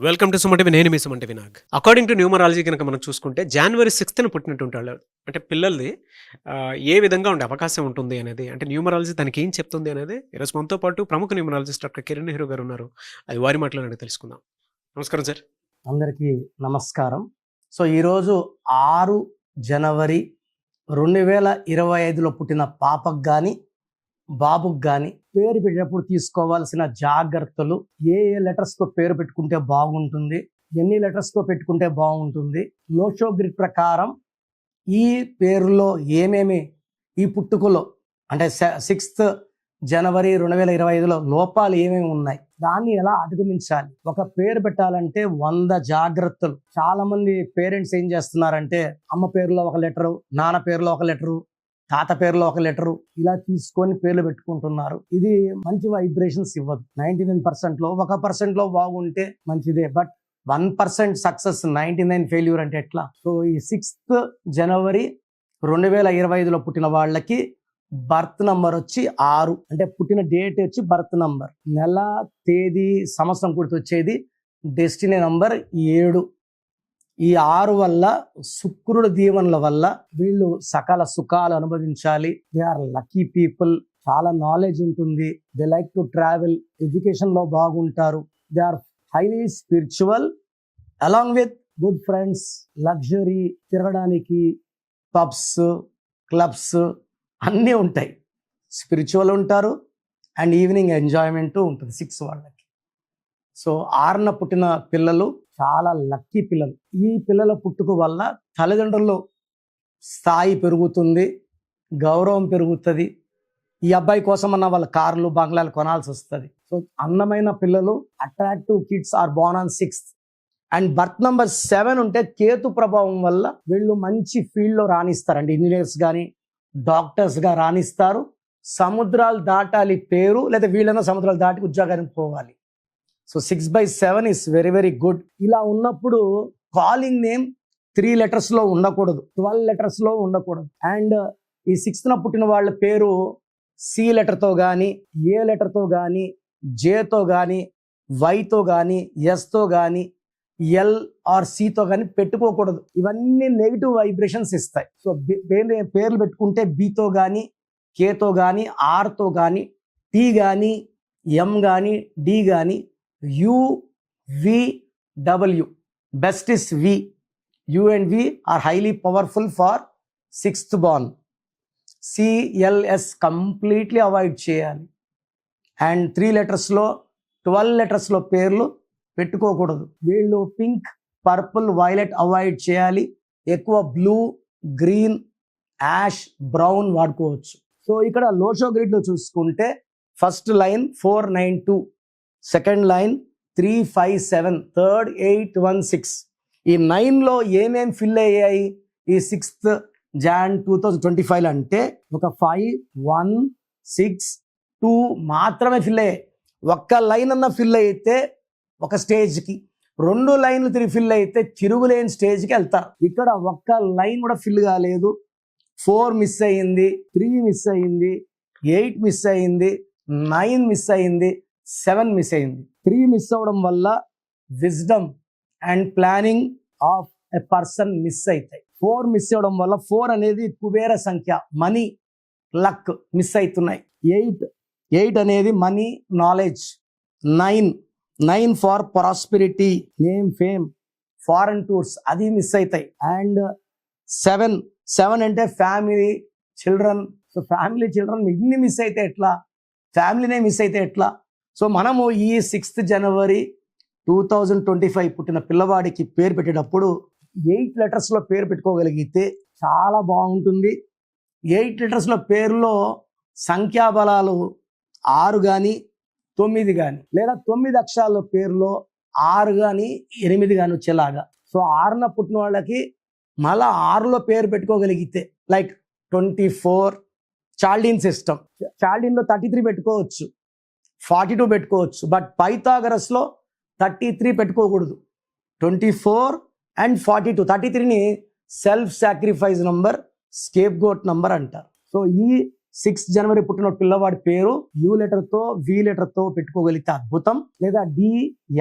Welcome to Suman TV. నేను మీ Suman TV Nag. According to numerology కనుక మనం చూసుకుంటే జనవరి 6th పుట్టినట్టుంటాడు. అంటే పిల్లల్ది ఏ విధంగా ఉండే అవకాశం ఉంటుంది అనేది, అంటే న్యూమరాలజీ దానికి ఏం చెప్తుంది అనేది ఈరోజు మనతో పాటు ప్రముఖ న్యూమరాలజిస్ట్ డాక్టర్ కిరణ్ నెహ్రూ గారు ఉన్నారు. అది వారి మాటలోనే తెలుసుకుందాం. నమస్కారం సార్. అందరికీ నమస్కారం. సో ఈరోజు 6 జనవరి 2025లో పుట్టిన పాపకు కానీ బాబుకు కానీ పేరు పెట్టేటప్పుడు తీసుకోవాల్సిన జాగ్రత్తలు, ఏ లెటర్స్తో పేరు పెట్టుకుంటే బాగుంటుంది, ఎన్ని లెటర్స్తో పెట్టుకుంటే బాగుంటుంది, లోషో గ్రిడ్ ప్రకారం ఈ పేరులో ఏమేమి ఈ పుట్టుకలో అంటే 6th జనవరి 2025లో లోపాలు ఏమేమి ఉన్నాయి, దాన్ని ఎలా అధిగమించాలి. ఒక పేరు పెట్టాలంటే 100 జాగ్రత్తలు. చాలా మంది పేరెంట్స్ ఏం చేస్తున్నారంటే అమ్మ పేరులో ఒక లెటరు, నాన్న పేరులో ఒక లెటరు, తాత పేరులో ఒక లెటరు ఇలా తీసుకొని పేర్లు పెట్టుకుంటున్నారు. ఇది మంచి వైబ్రేషన్స్ ఇవ్వదు. 99%లో 1% బాగుంటే మంచిదే, బట్ 1% సక్సెస్, 99 ఫెయిల్యూర్ అంటే ఎట్లా? సో ఈ 6th జనవరి 2025లో పుట్టిన వాళ్ళకి బర్త్ నంబర్ వచ్చి 6, అంటే పుట్టిన డేట్ వచ్చి బర్త్ నంబర్, నెల తేదీ సంవత్సరం గుర్తు వచ్చేది డెస్టినీ నంబర్ 7. ఈ 6 వల్ల శుక్రుడు దీవెనల వల్ల వీళ్ళు సకల సుఖాలు అనుభవించాలి. They are lucky people. చాలా నాలెడ్జ్ ఉంటుంది. They like to travel. Education లో బాగుంటారు. They are highly spiritual along with good friends. Luxury, తిరగడానికి పబ్స్, క్లబ్స్ అన్నీ ఉంటాయి. స్పిరిచువల్ ఉంటారు అండ్ ఈవినింగ్ ఎంజాయ్మెంట్ ఉంటుంది 6 వాళ్ళకి. సో 6న పుట్టిన పిల్లలు చాలా లక్కీ పిల్లలు. ఈ పిల్లల పుట్టుక వల్ల తల్లిదండ్రుల్లో స్థాయి పెరుగుతుంది, గౌరవం పెరుగుతుంది. ఈ అబ్బాయి కోసం అన్న వాళ్ళ కార్లు, బంగ్లాలు కొనాల్సి వస్తుంది. సో అందమైన పిల్లలు, attractive kids are born on 6th. And birth number 7 ఉంటే కేతు ప్రభావం వల్ల వీళ్ళు మంచి ఫీల్డ్లో రాణిస్తారండి. ఇంజనీర్స్ కానీ డాక్టర్స్గా రాణిస్తారు. సముద్రాలు దాటాలి పేరు, లేదా వీళ్ళైనా సముద్రాలు దాటి ఉద్యోగానికి పోవాలి. So 6/7 is very very good. ఇలా ఉన్నప్పుడు కాలింగ్ నేమ్ 3 letters ఉండకూడదు, 12 letters ఉండకూడదు. అండ్ ఈ 6th పుట్టిన వాళ్ళ పేరు సి లెటర్తో కానీ, ఏ లెటర్తో కానీ, జేతో కానీ, వైతో కానీ, ఎస్తో కానీ, ఎల్ ఆర్ సితో కానీ పెట్టుకోకూడదు. ఇవన్నీ నెగిటివ్ వైబ్రేషన్స్ ఇస్తాయి. సో పేర్లు పెట్టుకుంటే బితో కానీ, కేతో కానీ, ఆర్తో కానీ, టీ కానీ, ఎం కానీ, డి కానీ, U, V, W. Best is V. U and V are highly powerful for 6th born. C, L, S completely avoid చేయాలి. అండ్ 3 letters 12 letters పేర్లు పెట్టుకోకూడదు. వీళ్ళు పింక్, పర్పుల్, వైలెట్ అవాయిడ్ చేయాలి. ఎక్కువ బ్లూ, గ్రీన్, యాష్, బ్రౌన్ వాడుకోవచ్చు. So ఇక్కడ Lo Shu గ్రిడ్లో చూసుకుంటే first line 492, second line 357, third 816. ఈ 9లో ఏమేమి ఫిల్ అయ్యాయి ఈ 6th Jan 2025 అంటే ఒక 5, 1, 6, 2 మాత్రమే ఫిల్ అయ్యాయి. ఒక్క లైన్ అన్న ఫిల్ అయితే ఒక స్టేజ్కి, 2 లైన్లు 3 ఫిల్ అయితే తిరుగులేని స్టేజ్కి వెళ్తారు. ఇక్కడ ఒక్క లైన్ కూడా ఫిల్ కాలేదు. 4 మిస్ అయ్యింది, 3 మిస్ అయ్యింది, 8 మిస్ అయ్యింది, 9 మిస్ అయ్యింది, 7 మిస్ అయింది. 3 మిస్ అవ్వడం వల్ల wisdom and planning of a person miss అవుతాయి. 4 మిస్ అవ్వడం వల్ల 4 అనేది కుబేర సంఖ్య, మనీ, లక్ మిస్ అవుతున్నాయి. 8 అనేది money, knowledge. 9 for prosperity, name, fame, foreign tours, అది మిస్ అవుతాయి. అండ్ 7 అంటే family, children. So family, children ఇన్ని మిస్ అయితే ఎట్లా? ఫ్యామిలీనే మిస్ అయితే ఎట్లా? సో మనము ఈ 6th జనవరి 2025 పుట్టిన పిల్లవాడికి పేరు పెట్టేటప్పుడు 8 letters పేరు పెట్టుకోగలిగితే చాలా బాగుంటుంది. 8 letters పేరులో సంఖ్యాబలాలు 6 కానీ 9 కానీ, లేదా 9 అక్షరాల పేరులో 6 కానీ 8 కానీ వచ్చేలాగా. సో 6న పుట్టిన వాళ్ళకి మళ్ళా 6లో పేరు పెట్టుకోగలిగితే, లైక్ 24, చాల్డిన్ సిస్టమ్. చాల్డిన్లో 33 పెట్టుకోవచ్చు, 42 పెట్టుకోవచ్చు. బట్ పైథాగరస్లో 33 పెట్టుకోకూడదు. 24 అండ్ 42. 33ని self sacrifice number, scapegoat number అంటారు. సో ఈ 6 జనవరి పుట్టిన పిల్లవాడి పేరు U లెటర్తో, V లెటర్తో పెట్టుకోగలిగితే అద్భుతం. లేదా D,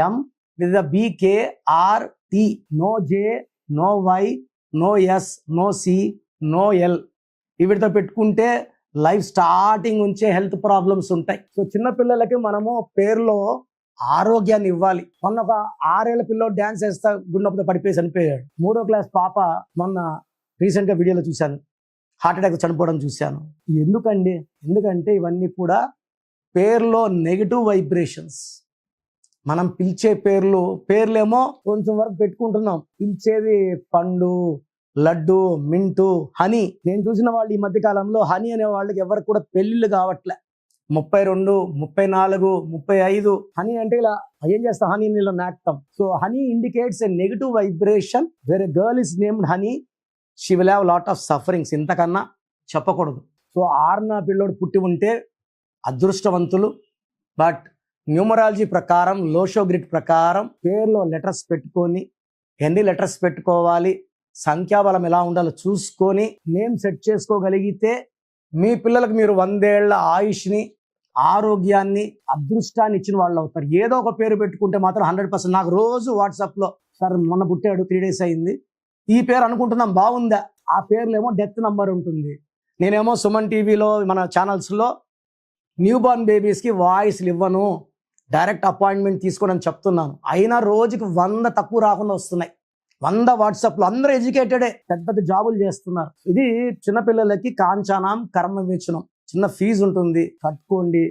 M, This is a BKRT. No J, no Y, no S, no C, no L. వీటితో పెట్టుకుంటే లైఫ్ స్టార్టింగ్ నుంచే హెల్త్ ప్రాబ్లమ్స్ ఉంటాయి. సో చిన్న పిల్లలకి మనము పేరులో ఆరోగ్యాన్ని ఇవ్వాలి. మొన్న ఒక 6 ఏళ్ల పిల్లోడు డ్యాన్స్ వేస్తా గుండెతో పడిపోయి చనిపోయాడు. 3వ క్లాస్ పాప మొన్న రీసెంట్ గా వీడియోలో చూశాను, హార్ట్ అటాక్ చనిపోవడం చూశాను. ఎందుకంటే ఇవన్నీ కూడా పేర్లో నెగిటివ్ వైబ్రేషన్స్. మనం పిలిచే పేర్లేమో కొంచెం వరకు పెట్టుకుంటున్నాం, పిలిచేది పండు, లడ్డు, మింటు, హనీ. నేను చూసిన వాళ్ళు ఈ మధ్య కాలంలో హనీ అనే వాళ్ళకి ఎవరికి కూడా పెళ్లిళ్ళు కావట్లే. 32, 34, 35 హనీ అంటే ఇలా ఏం చేస్తాం, హనీ నీళ్ళు నాటుతాం. So Honey indicates a negative vibration. Where a girl is named Honey, she will have lot of sufferings. ఇంతకన్నా చెప్పకూడదు. సో 6న పిల్లోడు పుట్టి ఉంటే అదృష్టవంతులు. బట్ న్యూమరాలజీ ప్రకారం, లోషోగ్రిడ్ ప్రకారం పేర్లో లెటర్స్ పెట్టుకొని, ఎన్ని లెటర్స్ పెట్టుకోవాలి, సంఖ్యాబలం ఎలా ఉండాలో చూసుకొని నేమ్ సెట్ చేసుకోగలిగితే మీ పిల్లలకు మీరు 100 ఏళ్ల ఆయుష్ని, ఆరోగ్యాన్ని, అదృష్టాన్ని ఇచ్చిన వాళ్ళు అవుతారు. ఏదో ఒక పేరు పెట్టుకుంటే మాత్రం 100%. నాకు రోజు వాట్సాప్లో, సార్ మొన్న పుట్టాడు 3 days అయింది, ఈ పేరు అనుకుంటున్నాం బాగుందా, ఆ పేర్లేమో డెత్ నంబర్ ఉంటుంది. నేనేమో సుమన్ టీవీలో మన ఛానల్స్లో న్యూ బార్న్ బేబీస్కి వాయిస్లు ఇవ్వను, డైరెక్ట్ అపాయింట్మెంట్ తీసుకోవడం చెప్తున్నాను. అయినా రోజుకి 100 తక్కువ రాకుండా వస్తున్నాయి. 100 వాట్సాప్లో. అందరూ ఎడ్యుకేటెడే, పెద్ద జాబులు చేస్తున్నారు. ఇది చిన్నపిల్లలకి కాంచానాం కర్మ విమోచనం. చిన్న ఫీజు ఉంటుంది, కట్టుకోండి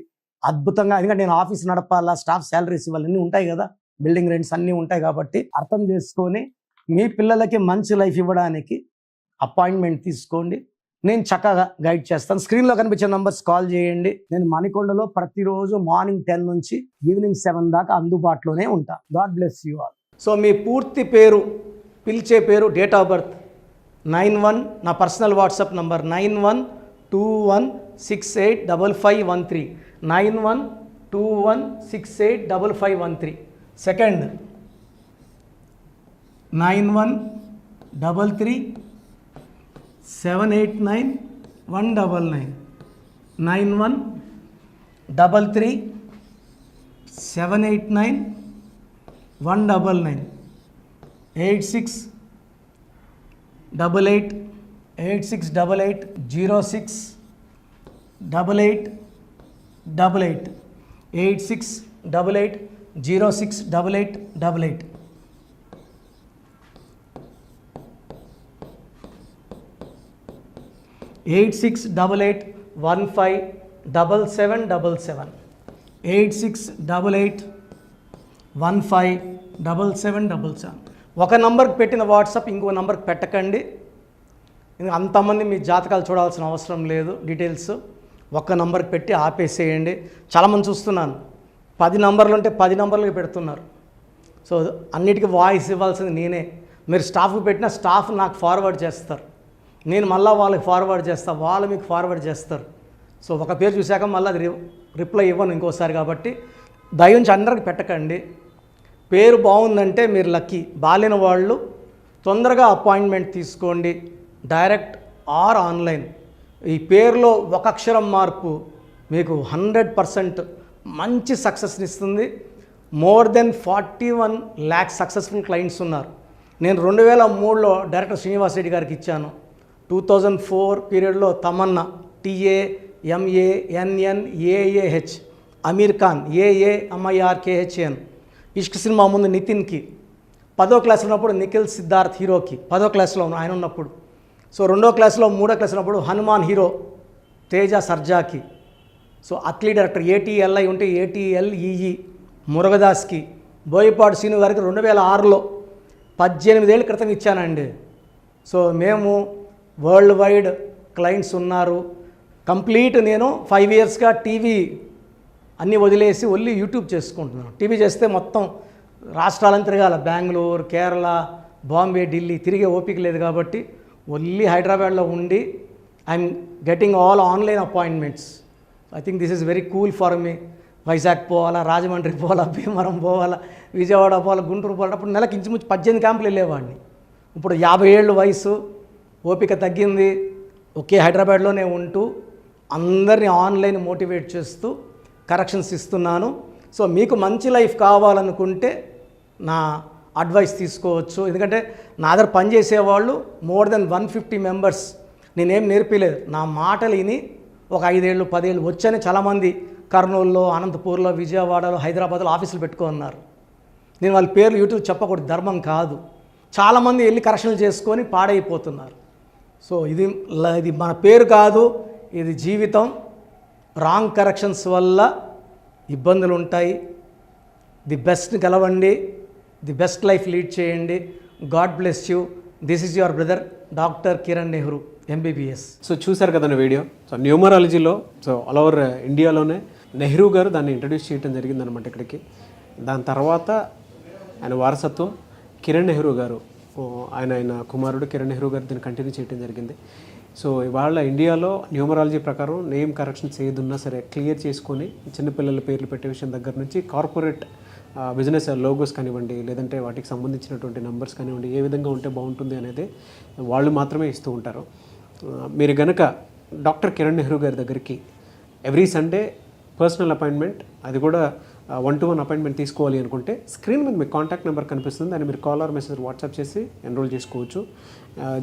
అద్భుతంగా. ఎందుకంటే నేను ఆఫీస్ నడపాలా, స్టాఫ్ శాలరీస్ ఇవ్వాలి, అన్నీ ఉంటాయి కదా, బిల్డింగ్ రెంట్స్ అన్నీ ఉంటాయి. కాబట్టి అర్థం చేసుకొని మీ పిల్లలకి మంచి లైఫ్ ఇవ్వడానికి అపాయింట్మెంట్ తీసుకోండి. నేను చక్కగా గైడ్ చేస్తాను. స్క్రీన్లో కనిపించే నంబర్స్ కాల్ చేయండి. నేను మణికొండలో ప్రతిరోజు మార్నింగ్ 10 నుంచి ఈవినింగ్ 7 దాకా అందుబాటులోనే ఉంటాను. God bless you all. So మీ పూర్తి పేరు, పిలిచే పేరు, డేట్ ఆఫ్ బర్త్ 91, నా పర్సనల్ వాట్సాప్ నంబర్ 9121685513, 9121685513. సెకండ్ 9133789199, 9133789199, 8688068888, 8688068888. 8688157777, 8688157777. ఒక నంబర్కి పెట్టిన వాట్సాప్ ఇంకో నంబర్కి పెట్టకండి. అంతమంది మీ జాతకాలు చూడాల్సిన అవసరం లేదు. డీటెయిల్స్ ఒక్క నంబర్కి పెట్టి ఆపేసేయండి. చాలామంది చూస్తున్నాను 10 నంబర్లు ఉంటే 10 నంబర్లకి పెడుతున్నారు. సో అన్నిటికీ వాయిస్ ఇవ్వాల్సింది నేనే. మీరు స్టాఫ్కి పెట్టిన స్టాఫ్ నాకు ఫార్వర్డ్ చేస్తారు, నేను మళ్ళీ వాళ్ళకి ఫార్వర్డ్ చేస్తాను, వాళ్ళు మీకు ఫార్వర్డ్ చేస్తారు. సో ఒక పేరు చూశాక మళ్ళీ అది రిప్లై ఇవ్వను ఇంకోసారి. కాబట్టి దయించి అందరికి పెట్టకండి. పేరు బాగుందంటే మీరు లక్కీ. బాలేని వాళ్ళు తొందరగా అపాయింట్మెంట్ తీసుకోండి, డైరెక్ట్ ఆర్ ఆన్లైన్. ఈ పేరులో ఒక అక్షరం మార్పు మీకు 100% మంచి సక్సెస్ని ఇస్తుంది. More than 41 lakh successful clients ఉన్నారు. నేను 2003లో డైరెక్టర్ శ్రీనివాస్ రెడ్డి గారికి ఇచ్చాను. 2004 పీరియడ్లో తమన్నా, TAMANNAAH, అమీర్ ఖాన్, AAMIRKHN, ఇష్క్ సినిమా ముందు నితిన్కి, 10వ క్లాస్ ఉన్నప్పుడు నిఖిల్ సిద్ధార్థ్ హీరోకి, 10వ క్లాస్లో ఆయన ఉన్నప్పుడు. సో 2వ క్లాస్లో 3వ క్లాస్ ఉన్నప్పుడు హనుమాన్ హీరో తేజ సర్జాకి. సో అథ్లీట్ డైరెక్టర్ ATLI ఉంటే ATLEE మురుగదాస్కి, బోయపాటి శ్రీను గారికి 2006లో 18 ఏళ్ళ క్రితం ఇచ్చానండి. సో మేము వరల్డ్ వైడ్ క్లయింట్స్ ఉన్నారు. కంప్లీట్ నేను 5 yearsగా టీవీ అన్నీ వదిలేసి ఓన్లీ యూట్యూబ్ చేసుకుంటున్నాను. టీవీ చేస్తే మొత్తం రాష్ట్రాలను తిరగాల, బెంగళూరు, కేరళ, బాంబే, ఢిల్లీ తిరిగే ఓపిక లేదు. కాబట్టి ఓన్లీ హైదరాబాద్లో ఉండి I'm getting all online appointments. I think this is very cool for me. Vizag పోవాలా, రాజమండ్రి పోవాలా, భీమవరం పోవాలా, విజయవాడ పోవాలా, గుంటూరు పోవాలా. అప్పుడు నెలకు ఇంచుమించు 18 క్యాంపులు వెళ్ళేవాడిని. ఇప్పుడు 50 ఏళ్ళు వయసు, ఓపిక తగ్గింది. ఒకే హైదరాబాద్లోనే ఉంటూ అందరినీ ఆన్లైన్ మోటివేట్ చేస్తూ కరెక్షన్స్ ఇస్తున్నాను. సో మీకు మంచి లైఫ్ కావాలనుకుంటే నా అడ్వైస్ తీసుకోవచ్చు. ఎందుకంటే నా దగ్గర పనిచేసేవాళ్ళు మోర్ దెన్ 150 మెంబర్స్. నేనేం నేర్పిలేదు, నా మాటలు విని ఒక 5 ఏళ్ళు 10 ఏళ్ళు వచ్చని చాలామంది కర్నూలులో, అనంతపూర్లో, విజయవాడలో, హైదరాబాద్లో ఆఫీసులు పెట్టుకున్నారు. నేను వాళ్ళ పేర్లు యూట్యూబ్ చెప్పకూడదు, ధర్మం కాదు. చాలామంది వెళ్ళి కరెక్షన్లు చేసుకొని పాడైపోతున్నారు. సో ఇది మన పేరు కాదు, ఇది జీవితం. రాంగ్ కరెక్షన్స్ వల్ల ఇబ్బందులు ఉంటాయి. ది బెస్ట్ గెలవండి, ది బెస్ట్ లైఫ్ లీడ్ చేయండి. God bless you. This is your brother doctor Kiran Nehru MBBS. So చూశారు కదండి వీడియో. సో న్యూమరాలజీలో సో ఆల్ ఓవర్ ఇండియాలోనే నెహ్రూ గారు దాన్ని ఇంట్రడ్యూస్ చేయడం జరిగిందనమాట ఇక్కడికి. దాని తర్వాత ఆయన వారసత్వం కిరణ్ నెహ్రూ గారు, ఆయన కుమారుడు కిరణ్ నెహ్రూ గారు దీన్ని కంటిన్యూ చేయడం జరిగింది. సో ఇవాళ ఇండియాలో న్యూమరాలజీ ప్రకారం నేమ్ కరెక్షన్స్ ఏదున్నా సరే క్లియర్ చేసుకొని చిన్నపిల్లల పేర్లు పెట్టే విషయం దగ్గర నుంచి కార్పొరేట్ బిజినెస్ లోగోస్ కానివ్వండి, లేదంటే వాటికి సంబంధించినటువంటి నెంబర్స్ కానివ్వండి, ఏ విధంగా ఉంటే బాగుంటుంది అనేది వాళ్ళు మాత్రమే ఇస్తూ ఉంటారు. మీరు గనక డాక్టర్ కిరణ్ నెహ్రూ గారి దగ్గరికి ఎవ్రీ సండే పర్సనల్ అపాయింట్మెంట్, అది కూడా 1-to-1 అపాయింట్మెంట్ తీసుకోవాలి అనుకుంటే స్క్రీన్ మీద మీకు కాంటాక్ట్ నెంబర్ కనిపిస్తుంది, దాన్ని మీరు కాల్ ఆర్ మెసేజ్ వాట్సాప్ చేసి ఎన్రోల్ చేసుకోవచ్చు.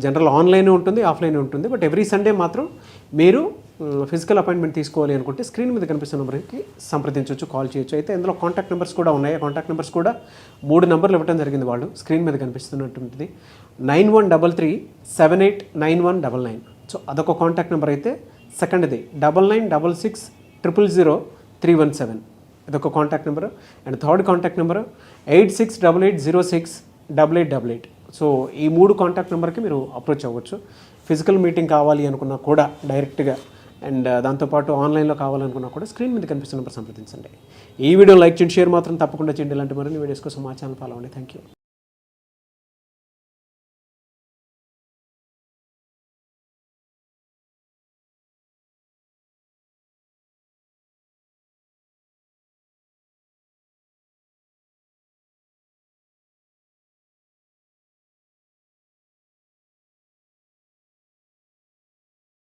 జనరల్ ఆన్లైన్ ఉంటుంది, ఆఫ్లైన్ ఉంటుంది. బట్ ఎవ్రీ సండే మాత్రం మీరు ఫిజికల్ అపాయింట్మెంట్ తీసుకోవాలి అనుకుంటే స్క్రీన్ మీద కనిపిస్తున్న నెంబర్కి సంప్రదించవచ్చు, కాల్ చేయొచ్చు. అయితే ఇందులో కాంటాక్ట్ నెంబర్స్ కూడా ఉన్నాయి. కాంటాక్ట్ నెంబర్స్ కూడా 3 నెంబర్లు ఇవ్వడం జరిగింది వాళ్ళు. స్క్రీన్ మీద కనిపిస్తున్నటువంటిది 9133789199. సో అదొక కాంటాక్ట్ నెంబర్. అయితే సెకండ్ది 9966000317, ఇదొక contact number. And third contact number 8688068888. So ఈ 3 కాంటాక్ట్ నెంబర్కి మీరు అప్రోచ్ అవ్వచ్చు. ఫిజికల్ మీటింగ్ కావాలి అనుకున్నా కూడా డైరెక్ట్గా, అండ్ దాంతోపాటు ఆన్లైన్లో కావాలనుకున్నా కూడా స్క్రీన్ మీద కనిపిస్తున్న నెంబర్ సంప్రదించండి. ఈ వీడియో లైక్ చేయండి, షేర్ మాత్రం తప్పకుండా చేయండి. ఇలాంటి మరిన్ని వీడియోస్ కోసం మా ఛానల్ ఫాలో అవ్వండి. Thank you.